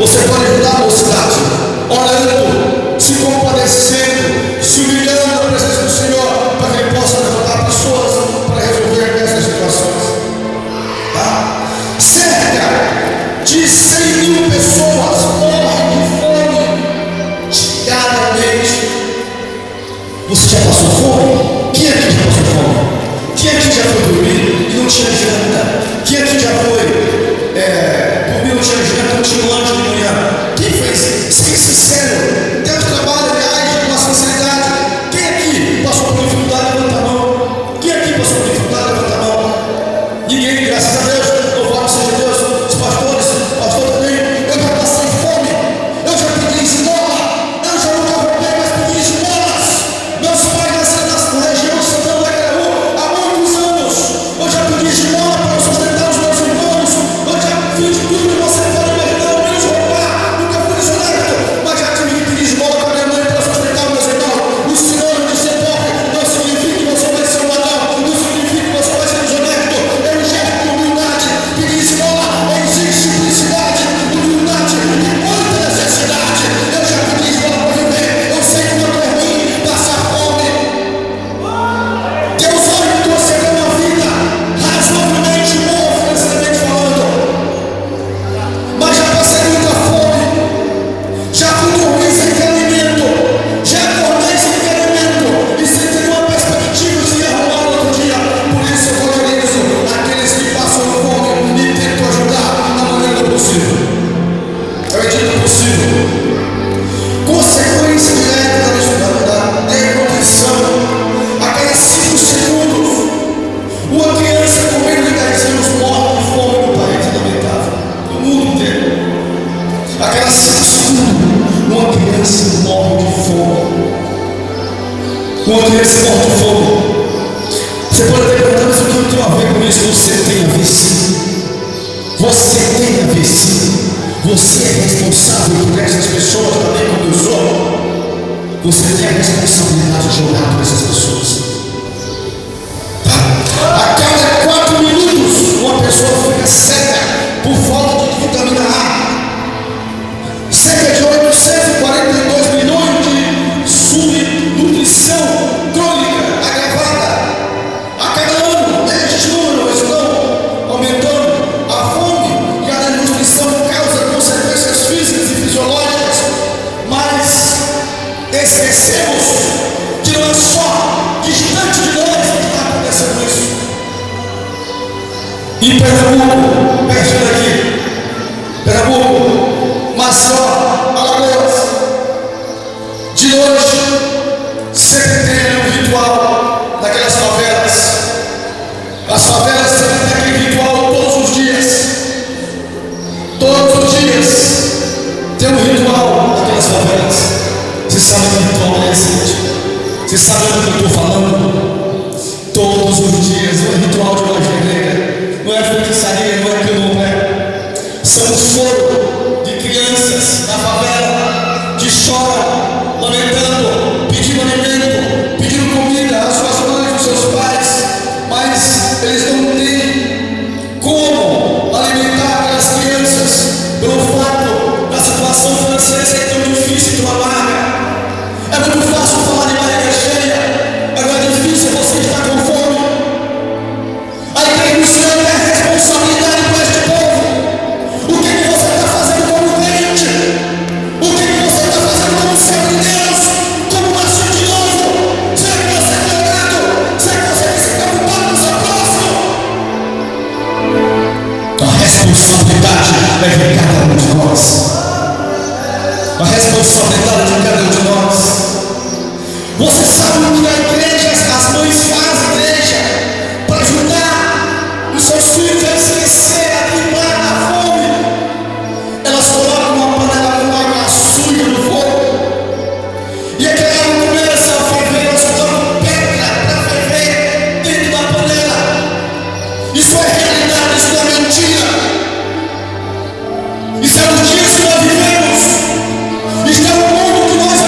Você pode ajudar a mocidade, orando, se compadecendo, se humilhando na presença do Senhor, para que Ele possa levantar pessoas para resolver essas situações. Tá? Cerca de 100.000 pessoas morrem de fome diariamente. Você já passou fome? Quem aqui já passou fome? Quem aqui já foi dormir e não tinha janta? Quem aqui já foi dormir, não tinha janta, não tinha lanche de manhã? Quem fez? Seja sincero, Deus trabalha, reage com a sinceridade. Quem aqui passou por dificuldade? Levanta a mão. Quem aqui passou por dificuldade? Levanta a mão. Ninguém, graças a Deus, louvado seja Deus. Os pastores, pastor também. Eu já passei fome, eu já pedi esmola, eu já nunca roubei, mas pedi esmolas. Meus pais nasceram na região de Santana do Acaraú há muitos anos. Eu já pedi esmola para sustentar os meus irmãos. Eu já fiz tudo que você pode imaginar, menos roubar. Nunca fui desonesto, mas já tive que pedir esmola para minha mãe para sustentar meus irmãos. O Senhor de ser pobre não significa que você vai ser um ladrão, não significa que você vai ser desonesto. Eu enxergo humildade. Pedir esmola exige simplicidade, humildade e muita necessidade. Eu já pedi esmola para viver. Eu sei que não é ruim passar fome. Deus olha que você tem uma vida razoavelmente boa, financeiramente falando, mas já passei muita fome, já fui dormir sem ter alimento, já acordei sem ter alimento e sem ter uma perspectiva de se arrumar no outro dia. Por isso eu valorizo aqueles que passam fome e tento ajudar da maneira do possível. Eu acredito possível. Consequência direta da desnutrição. A cada 5 segundos, uma criança com menos de 10 anos morre de fome no país. É lamentável. No mundo inteiro. A cada 5 segundos, uma criança morre de fome. Uma criança morre de fome. Você pode ter perguntado, mas o que eu tenho a ver com isso? Você tem a ver sim. Você tem a ver sim. Você é responsável por essas pessoas também, como eu sou. Você tem a responsabilidade de orar por essas pessoas. A cada 4 minutos, uma pessoa fica cega por falta de vitamina A. Cerca de 842 milhões de subnutrição crônica agravada. A cada ano, estes números estão aumentando. A fome e a desnutrição causam consequências físicas e fisiológicas, mas esquecemos que não é só distante de nós que está acontecendo isso. Em Pernambuco, pertinho aqui, Pernambuco, Maceió, Alagoas, de noite sempre tem um ritual daquelas favelas. As favelas sempre tem aquele ritual todos os dias. Todos os dias tem um ritual daquelas favelas. Você sabe que ritual é esse? Você sabe do que eu estou falando? Todos os dias é um ritual de magia negra. Não é feitiçaria, não é candomblé. São o choro de crianças na favela que choram, lamentando, pedindo alimento, pedindo comida às suas mães, aos seus pais, mas eles não têm como alimentar aquelas crianças pelo fato da situação financeira ser tão difícil, tão amarga. É muito fácil falar de barriga cheia, agora é difícil você estar com fome. A igreja do Senhor tem a responsabilidade com este povo. O que você está fazendo como crente? O que você está fazendo como servo de Deus? Como nascido de novo? Será que você é orado? Será que você tem se preocupado com o seu próximo? A responsabilidade é de cada um de nós. A responsabilidade de cada um de nós. Você sabe o que a igreja, as mães fazem a igreja para ajudar os seus filhos a esquecer, a livrar da fome? Elas colocam uma panela com água suja no fogo, e aquela água começa a ferver. Elas colocam pedra para ferver dentro da panela. Isso é realidade, isso não é mentira. Isso é os dias que nós vivemos. Isso é o mundo que nós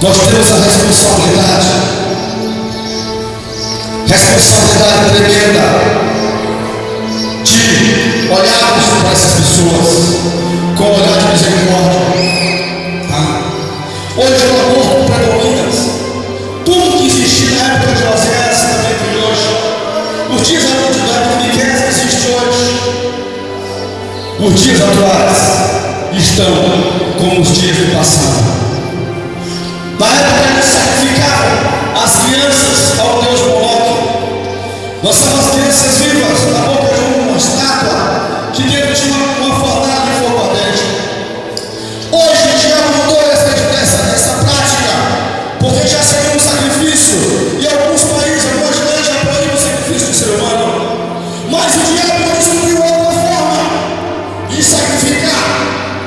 Nós temos a responsabilidade tremenda de olharmos para essas pessoas com um olhar de misericórdia. Hoje o aborto predomina. Tudo que existia na época de Osés também tem hoje. Os dias da época de Miqueias existe hoje. Os dias atuais estão como os dias do passado. Na época eles sacrificavam as crianças ao Deus Moloque. Nós somos crianças vivas na boca de uma estátua que dentro de uma fornalha de fogo ardente. Hoje o diabo mudou essa prática, porque já seria um sacrifício, e alguns países, algumas leis já proíbem o sacrifício do ser humano. Mas o diabo descobriu outra forma de sacrificar,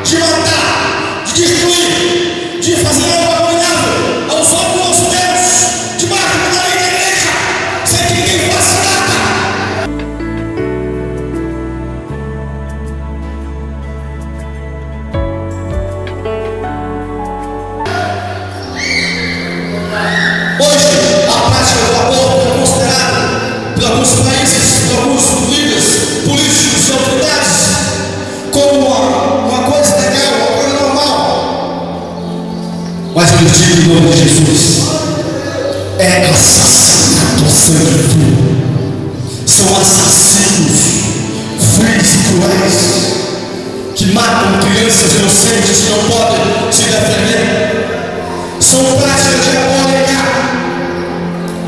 de matar, de destruir, de fazer algo abominável aos olhos do nosso Deus, de marca da lei da igreja, sem que ninguém faça nada. Hoje, a prática do aborto é considerada por alguns países, por alguns líderes políticos e autoridades como uma coisa legal, uma coisa normal. Mas eu digo em nome de Jesus, é assassinato a sangue frio. São assassinos frios e cruéis que matam crianças inocentes que não podem se defender. São práticas diabólicas.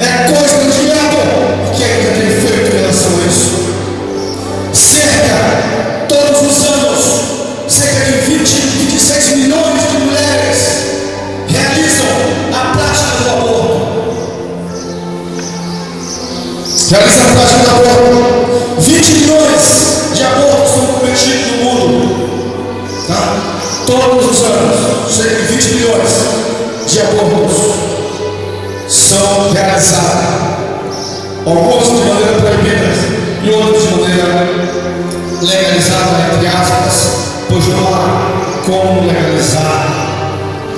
É coisa do diabo. O que é que ele tem feito em relação a isso? Todos os anos, cerca de 26 milhões de mulheres realizam a prática do aborto. 20 milhões de abortos são cometidos no mundo. Todos os anos, cerca de 20 milhões de abortos são realizados. Alguns de maneira proibida e outros de maneira legalizada, entre aspas, pois não há como legalizar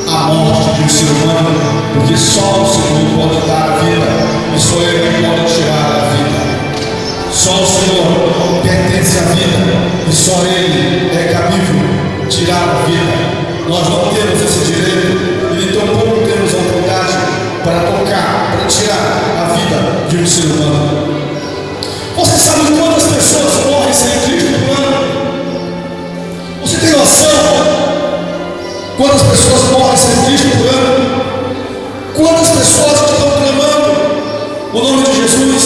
a morte de um ser humano, porque só o Senhor pode dar a vida e só Ele que pode tirar a vida. Só o Senhor pertence à vida e só Ele é cabível tirar a vida. Nós não temos esse direito e então pouco temos autoridade para tocar, para tirar a vida de um ser humano. Você sabe quantas pessoas morrem sem Cristo por ano? Você tem noção quantas pessoas morrem sem Cristo por ano? Quantas pessoas estão clamando o nome de Jesus?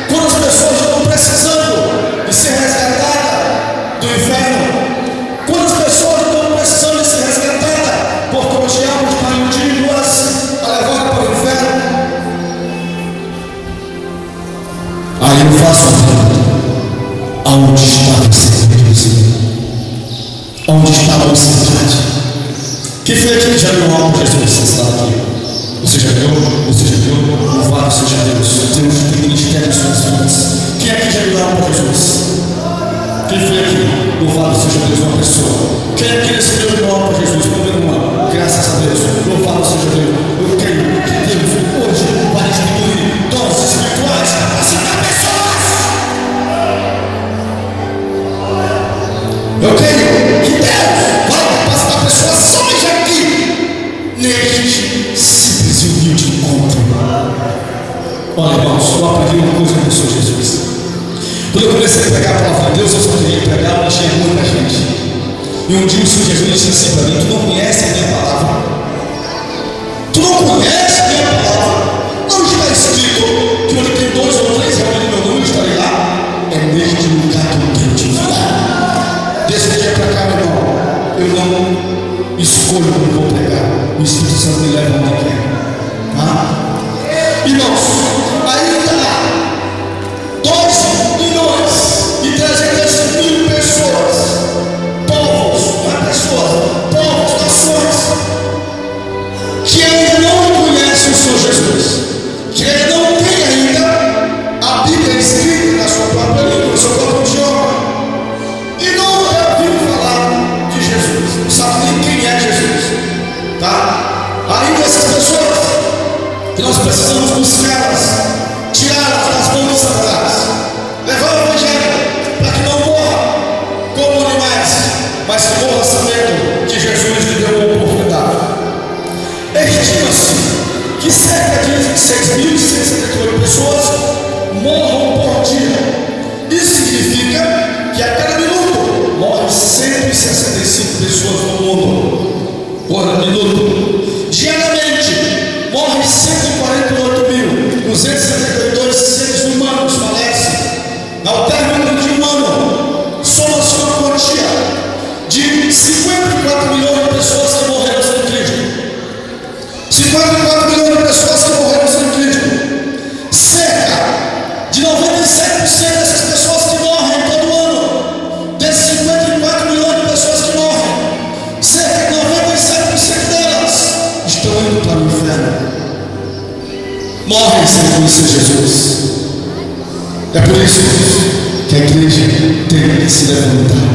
Quantas pessoas estão precisando de ser resgatadas do inferno? Quantas pessoas estão precisando de ser resgatadas porque o diabo está iludindo-as a levar para o inferno? Aí eu faço a pergunta: aonde está você, Deus? Onde está a ansiedade? Quem foi aqui que já viu algo de Jesus? Você está aqui. Você já viu? Você já viu? Louvado seja Deus. Deus tem ministério em suas vidas. Quem aqui já viu algo de Jesus? Quem foi aqui? Louvado seja Deus, uma pessoa. Quem aqui recebeu algo de Jesus? Não viu uma? Graças a Deus. Louvado seja Deus. Eu creio que Deus hoje vai distribuir dons espirituais para salvar pessoas. Eu creio que Deus vai capacitar pessoas hoje aqui neste simples e humilde encontro. Olha, irmãos, eu aprendi uma coisa com o Senhor Jesus. Quando eu comecei a pregar a palavra de Deus, eu só queria pregar, mas tinha muita gente. E um dia o Senhor Jesus disse assim para mim: tu não conhece a minha palavra? Tu não conhece a minha palavra? Não está escrito que onde tem 2 ou 3 reunidos no meu nome, eu estarei lá? É neste lugar que eu tenho te enviar. Desse dia para cá, meu irmão, eu não escolho como vou pregar. O Espírito Santo me leva onde quer. Irmãos, ainda há 2.300.000 pessoas, povos, não é pessoas, povos, nações, que ainda não conhecem o Senhor Jesus, que ainda não tem ainda a Bíblia escrita na sua própria língua, no seu próprio idioma, e nunca ouviram falar de Jesus, não sabe nem quem é Jesus, tá? Ainda essas precisamos buscá-las, tirá-las das mãos de Satanás, levar o Evangelho para que não morra como animais, mas que morra sabendo que Jesus lhe deu uma oportunidade. Estima-se que cerca de 6.178 pessoas morram por dia. Isso significa que a cada minuto morrem 165 pessoas no mundo. Por minuto. Diariamente morrem 148.272 seres humanos falecem. Ao término de um ano, somos uma quantia de 54 milhões de pessoas que morreram sem Cristo. 54 milhões de pessoas que morreram sem Cristo. Cerca de 97% dessas pessoas que morrem todo ano, desses 54 milhões de pessoas que morrem, cerca de 97% delas estão indo para o inferno. Morrem sem conhecer Jesus. É por isso que a igreja tem que se levantar.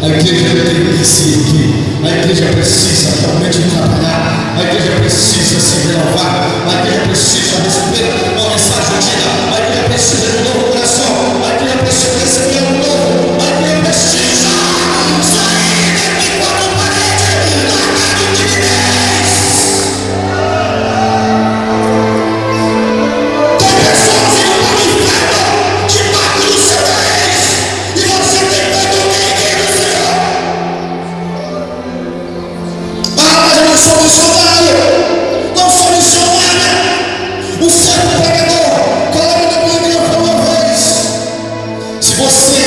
A igreja tem que se erguer. A igreja precisa realmente trabalhar. A igreja precisa se renovar. A igreja precisa receber uma mensagem antiga. A igreja precisa de um novo coração. A igreja precisa receber um novo. A igreja precisa sair daqui quatro paredes, largar de timidez. Tem pessoas indo para o inferno debaixo do seu nariz. E você tem medo do do Senhor. Mas eu não sou missionário. Não sou missionária. O servo pregador, coloca na Bíblia por uma vez. Se você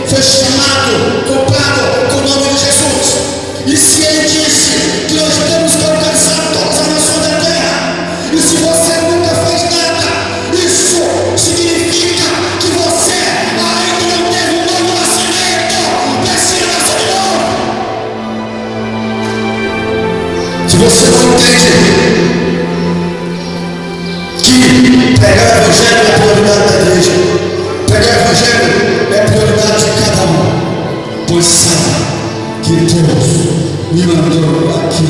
foi chamado, comprado com o nome de Jesus, e se ele disse que nós temos que alcançar todas as nações da terra, e se você nunca fez nada, isso significa que você ainda não teve um novo nascimento. Precisa nascer de novo. Se você não entende que pregar o Evangelho é a prioridade da igreja, pregar o Evangelho é a prioridade de cada um, pois sabe que Deus me mandou aqui